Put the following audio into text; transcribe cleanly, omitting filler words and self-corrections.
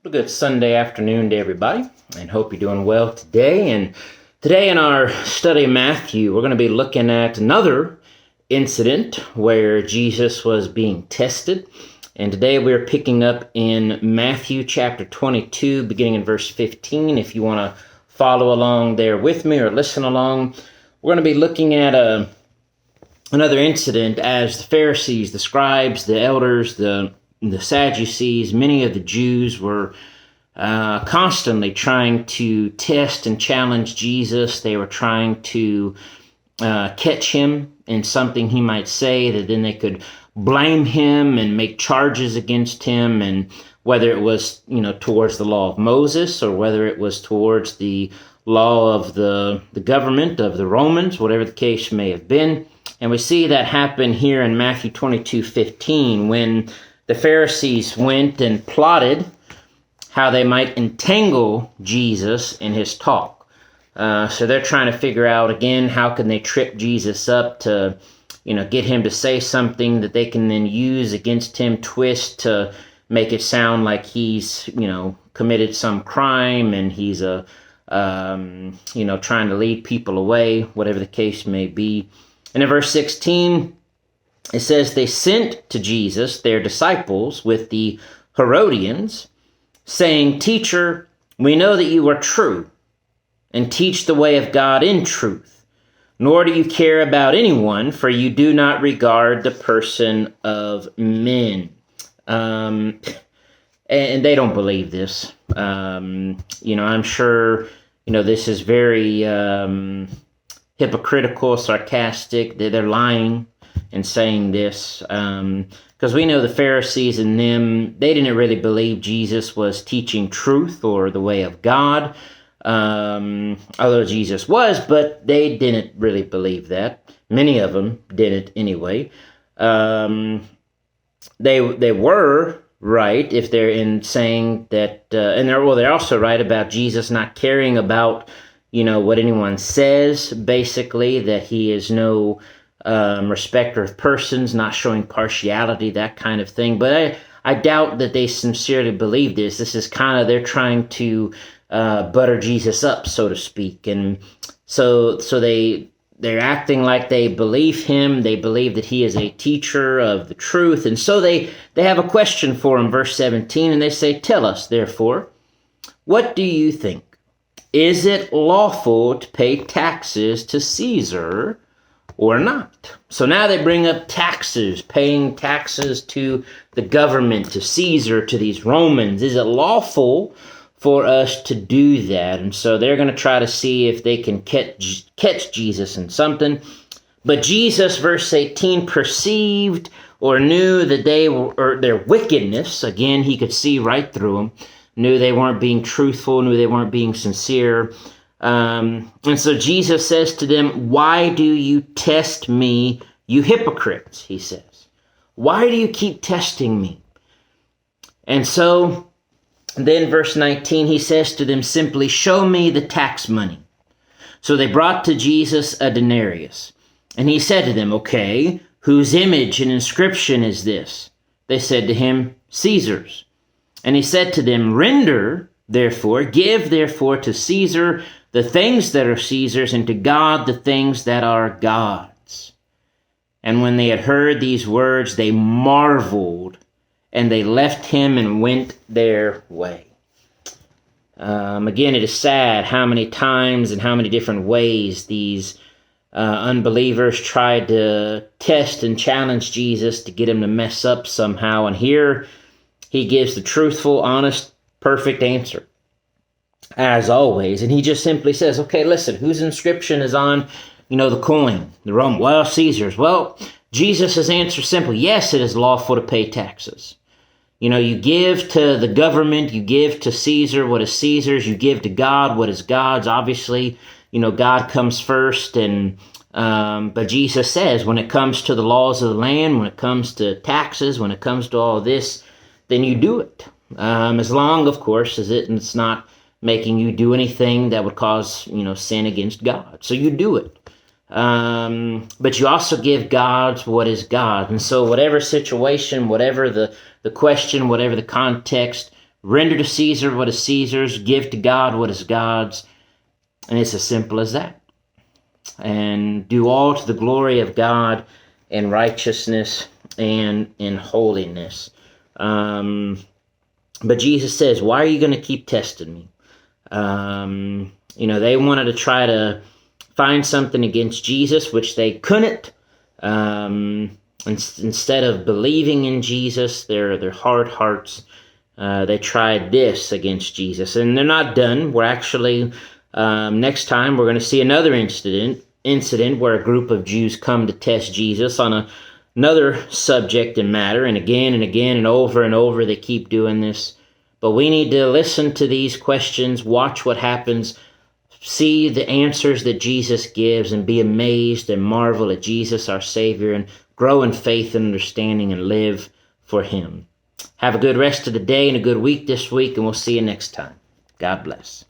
A good Sunday afternoon to everybody, and hope you're doing well today. And today in our study of Matthew, we're going to be looking at another incident where Jesus was being tested. And today we're picking up in Matthew chapter 22, beginning in verse 15. If you want to follow along there with me or listen along, we're going to be looking at another incident as the Pharisees, the scribes, the elders, the Sadducees, many of the Jews were constantly trying to test and challenge Jesus. They were trying to catch him in something he might say that then they could blame him and make charges against him, and whether it was, towards the law of Moses or whether it was towards the law of the government of the Romans, whatever the case may have been. And we see that happen here in Matthew 22:15 when the Pharisees went and plotted how they might entangle Jesus in his talk. So they're trying to figure out, again, how can they trip Jesus up to, get him to say something that they can then use against him, twist to make it sound like he's, committed some crime and he's trying to lead people away, whatever the case may be. And in verse 16, it says, they sent to Jesus their disciples with the Herodians, saying, Teacher, we know that you are true, and teach the way of God in truth, nor do you care about anyone, for you do not regard the person of men. And they don't believe this. I'm sure, this is very hypocritical, sarcastic. They're lying and saying this, because we know the Pharisees and them, they didn't really believe Jesus was teaching truth or the way of God, although Jesus was, but they didn't really believe that. Many of them didn't anyway. They were right if they're in saying that, and they're also right about Jesus not caring about, what anyone says, basically, that he is no respecter of persons, not showing partiality, that kind of thing. But I doubt that they sincerely believe this. This is kind of, they're trying to butter Jesus up, so to speak. And so they're acting like they believe him. They believe that he is a teacher of the truth. And so they have a question for him, verse 17, and they say, Tell us, therefore, what do you think? Is it lawful to pay taxes to Caesar or not? So now they bring up taxes, paying taxes to the government, to Caesar, to these Romans. Is it lawful for us to do that? And so they're going to try to see if they can catch Jesus in something. But Jesus, verse 18, perceived or knew that they were, or their wickedness. Again, he could see right through them. Knew they weren't being truthful, knew they weren't being sincere. And so Jesus says to them, Why do you test me, you hypocrites? He says. Why do you keep testing me? And so then verse 19, he says to them simply, Show me the tax money. So they brought to Jesus a denarius. And he said to them, Okay, whose image and inscription is this? They said to him, Caesar's. And he said to them, Give therefore to Caesar the things that are Caesar's, and to God the things that are God's. And when they had heard these words, they marveled, and they left him and went their way. Again, it is sad how many times and how many different ways these unbelievers tried to test and challenge Jesus to get him to mess up somehow. And here he gives the truthful, honest, perfect answer, as always. And he just simply says, okay, listen, whose inscription is on, the coin? The Roman. Well, Caesar's. Well, Jesus' answer is simple. Yes, it is lawful to pay taxes. You give to the government, you give to Caesar what is Caesar's, you give to God what is God's. Obviously, God comes first, and but Jesus says when it comes to the laws of the land, when it comes to taxes, when it comes to all this, then you do it. As long, of course, as it's not making you do anything that would cause, sin against God. So you do it. But you also give God's what is God. And so whatever situation, whatever the question, whatever the context, Render to Caesar what is Caesar's, give to God what is God's. And it's as simple as that. And do all to the glory of God in righteousness and in holiness. But Jesus says, why are you going to keep testing me? They wanted to try to find something against Jesus, which they couldn't. Instead of believing in Jesus, their hard hearts, they tried this against Jesus. And they're not done. We're actually, next time, we're going to see another incident where a group of Jews come to test Jesus on another subject and matter. And again and over they keep doing this. But we need to listen to these questions, watch what happens, see the answers that Jesus gives, and be amazed and marvel at Jesus, our Savior, and grow in faith and understanding and live for Him. Have a good rest of the day and a good week this week, and we'll see you next time. God bless.